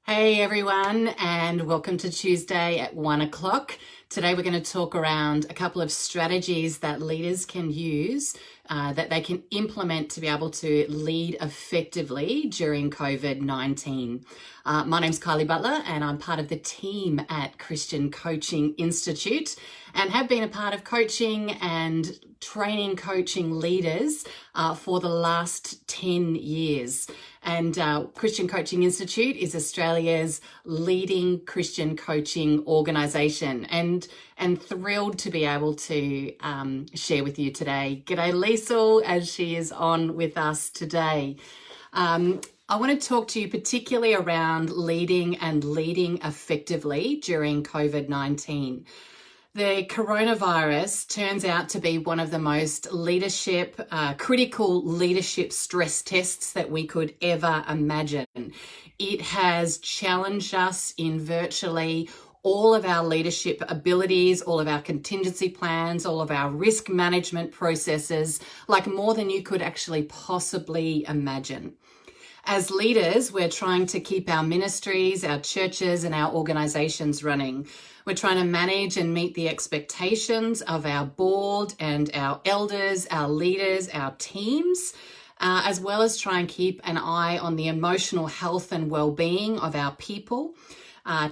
Hey everyone, and welcome to Tuesday at 1 o'clock. Today we're going to talk around a couple of strategies that leaders can use that they can implement to be able to lead effectively during COVID-19. My name's Kylie Butler and I'm part of the team at Christian Coaching Institute and have been a part of coaching and training coaching leaders for the last 10 years. And Christian Coaching Institute is Australia's leading Christian coaching organisation, and thrilled to be able to share with you today. G'day Liesl, as she is on with us today. I want to talk to you particularly around leading and leading effectively during COVID-19. The coronavirus turns out to be one of the most critical leadership stress tests that we could ever imagine. It has challenged us in virtually all of our leadership abilities, all of our contingency plans, all of our risk management processes, like more than you could actually possibly imagine. As leaders, we're trying to keep our ministries, our churches, and our organizations running. We're trying to manage and meet the expectations of our board and our elders, our leaders, our teams, as well as try and keep an eye on the emotional health and well-being of our people.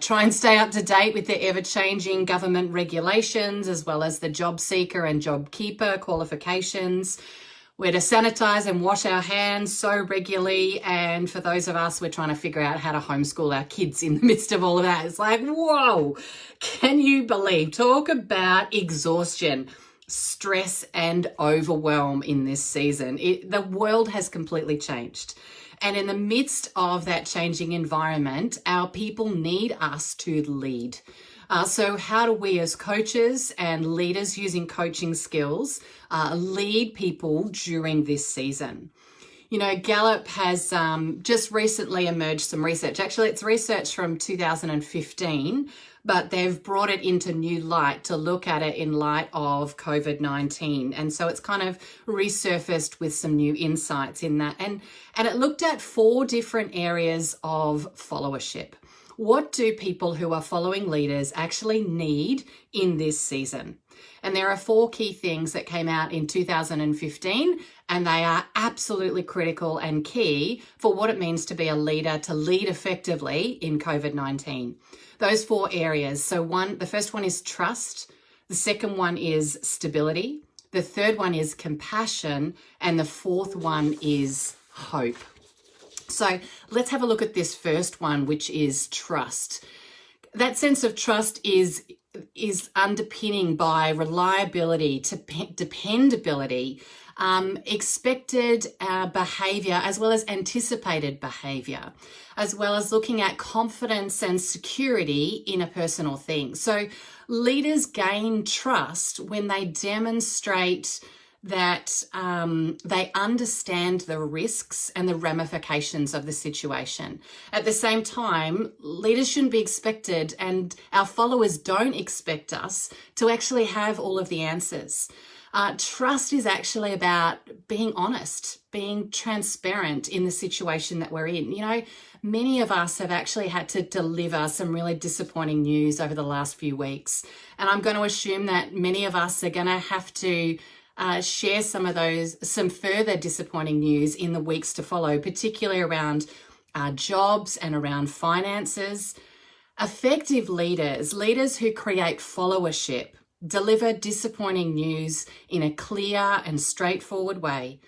Try and stay up to date with the ever-changing government regulations, as well as the job seeker and job keeper qualifications. We're to sanitize and wash our hands so regularly. And for those of us, we're trying to figure out how to homeschool our kids in the midst of all of that. It's like, whoa, can you believe? Talk about exhaustion, stress and overwhelm in this season. The world has completely changed. And in the midst of that changing environment, our people need us to lead. So how do we as coaches and leaders using coaching skills lead people during this season? You know, Gallup has just recently emerged some research. Actually, it's research from 2015, but they've brought it into new light to look at it in light of COVID-19. And so it's kind of resurfaced with some new insights in that. And it looked at 4 different areas of followership. What do people who are following leaders actually need in this season? And there are 4 key things that came out in 2015, and they are absolutely critical and key for what it means to be a leader, to lead effectively in COVID-19. Those 4 areas. So the first one is trust. The second one is stability. The third one is compassion. And the fourth one is hope. So let's have a look at this first one, which is trust. That sense of trust is underpinning by reliability, dependability, expected behavior, as well as anticipated behavior, as well as looking at confidence and security in a personal thing. So leaders gain trust when they demonstrate that they understand the risks and the ramifications of the situation. At the same time, leaders shouldn't be expected, and our followers don't expect us to actually have all of the answers. Trust is actually about being honest, being transparent in the situation that we're in. You know, many of us have actually had to deliver some really disappointing news over the last few weeks. And I'm going to assume that many of us are going to have to share some further disappointing news in the weeks to follow, particularly around jobs and around finances. Effective leaders who create followership, deliver disappointing news in a clear and straightforward way.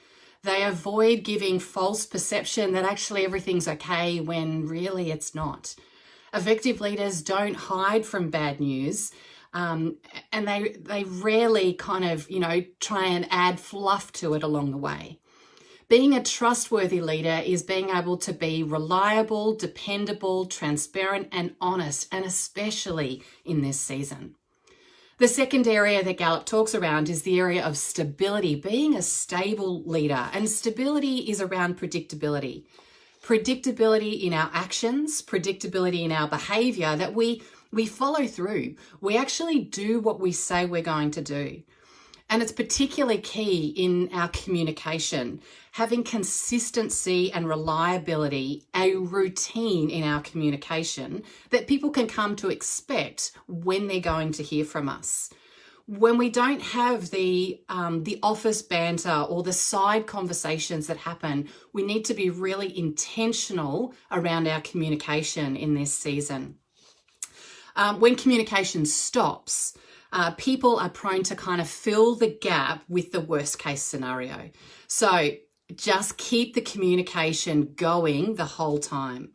They avoid giving false perception that actually everything's okay when really it's not. Effective leaders don't hide from bad news. And they rarely kind of, try and add fluff to it along the way. Being a trustworthy leader is being able to be reliable, dependable, transparent, and honest, and especially in this season. The second area that Gallup talks around is the area of stability, being a stable leader. And stability is around predictability. Predictability in our actions, predictability in our behavior, that we follow through. We actually do what we say we're going to do. And it's particularly key in our communication, having consistency and reliability, a routine in our communication that people can come to expect when they're going to hear from us. When we don't have the office banter or the side conversations that happen, we need to be really intentional around our communication in this season. When communication stops, people are prone to kind of fill the gap with the worst case scenario. So just keep the communication going the whole time.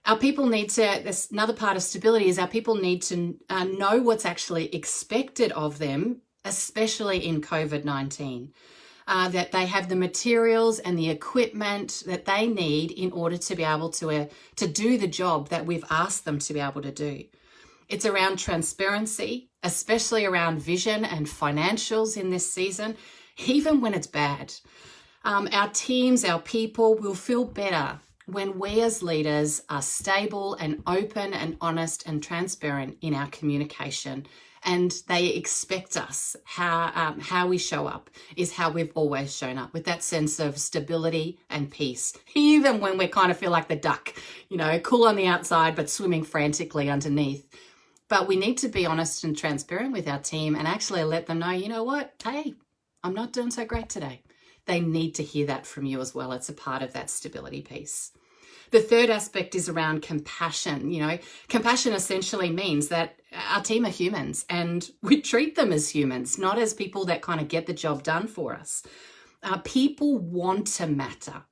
Our people need to, that's another part of stability, is our people need to know what's actually expected of them, especially in COVID-19. That they have the materials and the equipment that they need in order to be able to do the job that we've asked them to be able to do. It's around transparency, especially around vision and financials in this season, even when it's bad. Our teams, our people will feel better when we as leaders are stable and open and honest and transparent in our communication, and they expect us. How we show up is how we've always shown up, with that sense of stability and peace, even when we kind of feel like the duck, cool on the outside but swimming frantically underneath. But we need to be honest and transparent with our team and actually let them know, you know what, hey, I'm not doing so great today. They need to hear that from you as well. It's a part of that stability piece. The third aspect is around compassion. Compassion essentially means that our team are humans and we treat them as humans, not as people that kind of get the job done for us. People want to matter.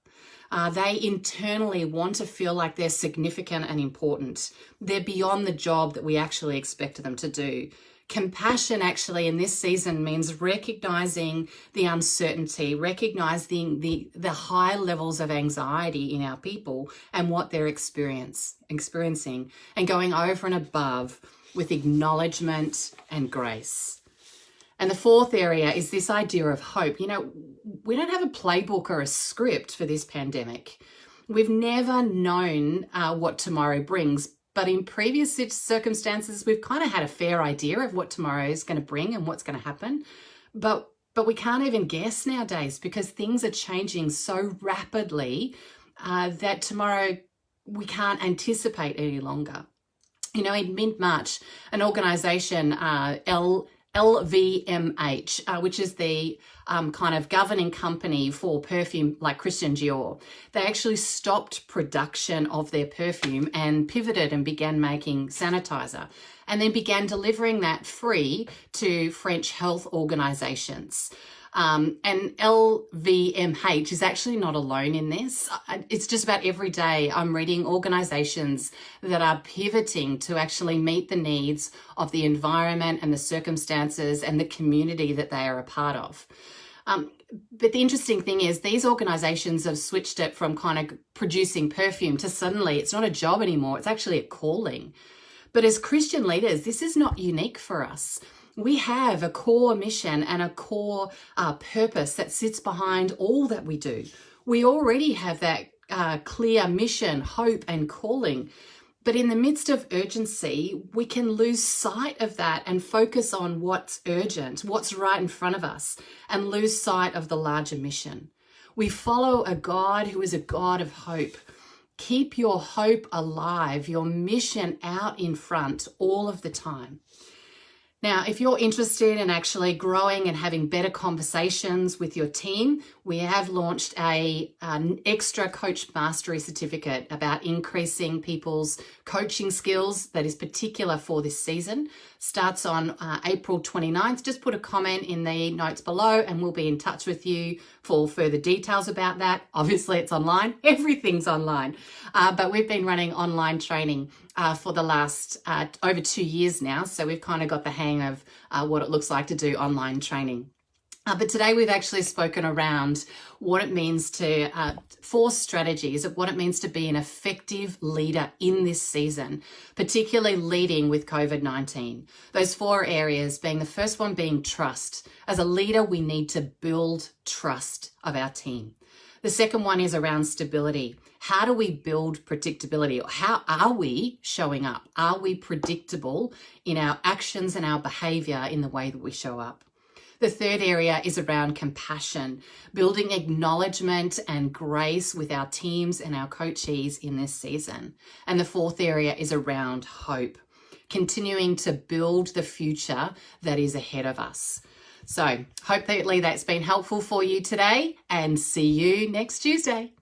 They internally want to feel like they're significant and important. They're beyond the job that we actually expect them to do. Compassion actually in this season means recognizing the uncertainty, recognizing the high levels of anxiety in our people and what they're experiencing, and going over and above with acknowledgement and grace. And the fourth area is this idea of hope. We don't have a playbook or a script for this pandemic. We've never known what tomorrow brings. But in previous circumstances, we've kind of had a fair idea of what tomorrow is going to bring and what's going to happen. But we can't even guess nowadays because things are changing so rapidly that tomorrow we can't anticipate any longer. In mid-March, an organisation, LVMH, which is the kind of governing company for perfume like Christian Dior, they actually stopped production of their perfume and pivoted and began making sanitizer, and then began delivering that free to French health organizations. And LVMH is actually not alone in this. It's just about every day I'm reading organizations that are pivoting to actually meet the needs of the environment and the circumstances and the community that they are a part of. But the interesting thing is these organizations have switched it from kind of producing perfume to suddenly it's not a job anymore, it's actually a calling. But as Christian leaders, this is not unique for us. We have a core mission and a core purpose that sits behind all that we do. We already have that clear mission, hope, and calling. But in the midst of urgency, we can lose sight of that and focus on what's urgent, what's right in front of us, and lose sight of the larger mission. We follow a God who is a God of hope. Keep your hope alive, your mission out in front all of the time. Now, if you're interested in actually growing and having better conversations with your team, we have launched an extra coach mastery certificate about increasing people's coaching skills that is particular for this season. Starts on April 29th. Just put a comment in the notes below and we'll be in touch with you for further details about that. Obviously, it's online. Everything's online. But we've been running online training for the last over 2 years now. So we've kind of got the hang of what it looks like to do online training. But today we've actually spoken around what it means to, 4 strategies of what it means to be an effective leader in this season, particularly leading with COVID-19. Those 4 areas being the first one being trust. As a leader, we need to build trust of our team. The second one is around stability. How do we build predictability? How are we showing up? Are we predictable in our actions and our behavior in the way that we show up? The third area is around compassion, building acknowledgement and grace with our teams and our coachees in this season. And the fourth area is around hope, continuing to build the future that is ahead of us. So hopefully that's been helpful for you today, and see you next Tuesday.